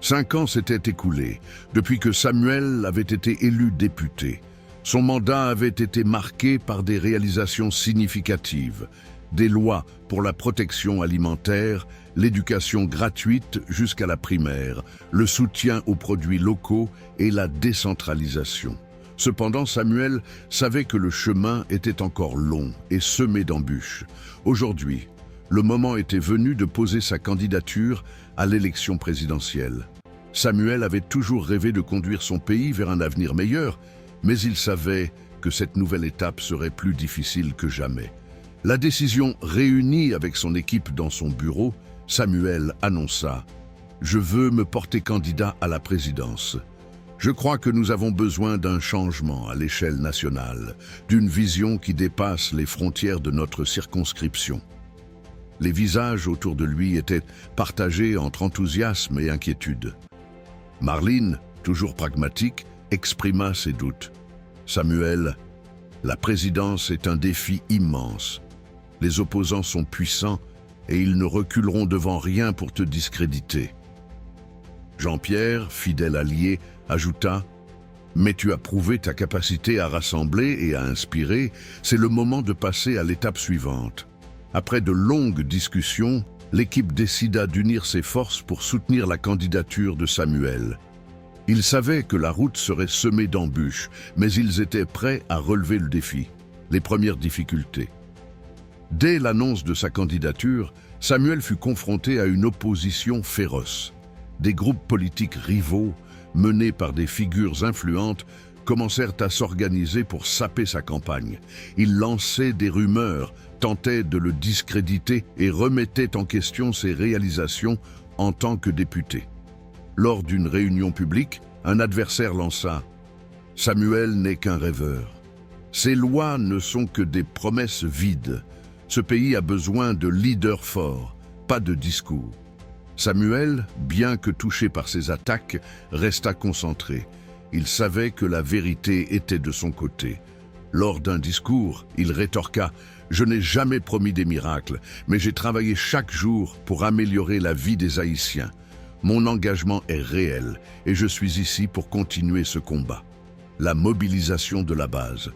5 ans s'étaient écoulés depuis que Samuel avait été élu député. Son mandat avait été marqué par des réalisations significatives, des lois pour la protection alimentaire, l'éducation gratuite jusqu'à la primaire, le soutien aux produits locaux et la décentralisation. Cependant, Samuel savait que le chemin était encore long et semé d'embûches. Aujourd'hui, le moment était venu de poser sa candidature à l'élection présidentielle. Samuel avait toujours rêvé de conduire son pays vers un avenir meilleur, mais il savait que cette nouvelle étape serait plus difficile que jamais. La décision réunie avec son équipe dans son bureau, Samuel annonça « Je veux me porter candidat à la présidence. Je crois que nous avons besoin d'un changement à l'échelle nationale, d'une vision qui dépasse les frontières de notre circonscription. » Les visages autour de lui étaient partagés entre enthousiasme et inquiétude. Marlene, toujours pragmatique, exprima ses doutes. « Samuel, la présidence est un défi immense. Les opposants sont puissants et ils ne reculeront devant rien pour te discréditer. » Jean-Pierre, fidèle allié, ajouta « Mais tu as prouvé ta capacité à rassembler et à inspirer, c'est le moment de passer à l'étape suivante. » Après de longues discussions, l'équipe décida d'unir ses forces pour soutenir la candidature de Samuel. Ils savaient que la route serait semée d'embûches, mais ils étaient prêts à relever le défi, les premières difficultés. Dès l'annonce de sa candidature, Samuel fut confronté à une opposition féroce. Des groupes politiques rivaux, menés par des figures influentes, commencèrent à s'organiser pour saper sa campagne. Ils lançaient des rumeurs, tentaient de le discréditer et remettaient en question ses réalisations en tant que député. Lors d'une réunion publique, un adversaire lança « Samuel n'est qu'un rêveur. Ces lois ne sont que des promesses vides. Ce pays a besoin de leaders forts, pas de discours. » Samuel, bien que touché par ces attaques, resta concentré. Il savait que la vérité était de son côté. Lors d'un discours, il rétorqua « Je n'ai jamais promis des miracles, mais j'ai travaillé chaque jour pour améliorer la vie des Haïtiens. Mon engagement est réel et je suis ici pour continuer ce combat. » La mobilisation de la base.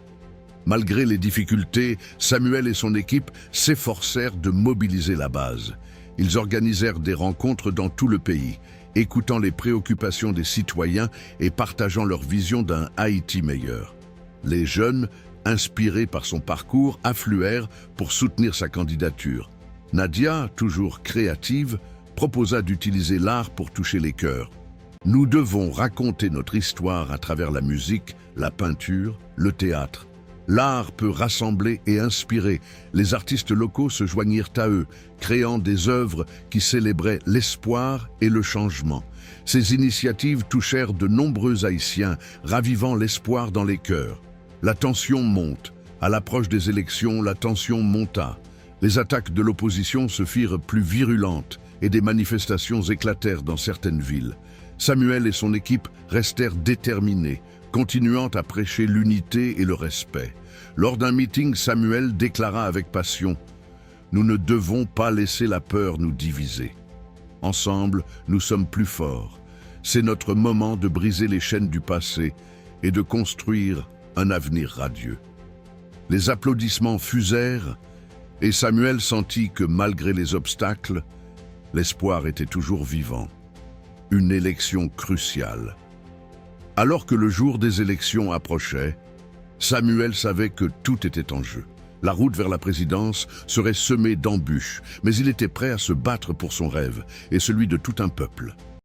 Malgré les difficultés, Samuel et son équipe s'efforcèrent de mobiliser la base. Ils organisèrent des rencontres dans tout le pays, écoutant les préoccupations des citoyens et partageant leur vision d'un Haïti meilleur. Les jeunes, inspirés par son parcours, affluèrent pour soutenir sa candidature. Nadia, toujours créative, proposa d'utiliser l'art pour toucher les cœurs. « Nous devons raconter notre histoire à travers la musique, la peinture, le théâtre. L'art peut rassembler et inspirer. Les artistes locaux se joignirent à eux, créant des œuvres qui célébraient l'espoir et le changement. Ces initiatives touchèrent de nombreux Haïtiens, ravivant l'espoir dans les cœurs. La tension monte. À l'approche des élections, la tension monta. Les attaques de l'opposition se firent plus virulentes et des manifestations éclatèrent dans certaines villes. Samuel et son équipe restèrent déterminés, continuant à prêcher l'unité et le respect. Lors d'un meeting, Samuel déclara avec passion « Nous ne devons pas laisser la peur nous diviser. Ensemble, nous sommes plus forts. C'est notre moment de briser les chaînes du passé et de construire un avenir radieux. » Les applaudissements fusèrent et Samuel sentit que malgré les obstacles, l'espoir était toujours vivant. Une élection cruciale. Alors que le jour des élections approchait, Samuel savait que tout était en jeu. La route vers la présidence serait semée d'embûches, mais il était prêt à se battre pour son rêve et celui de tout un peuple.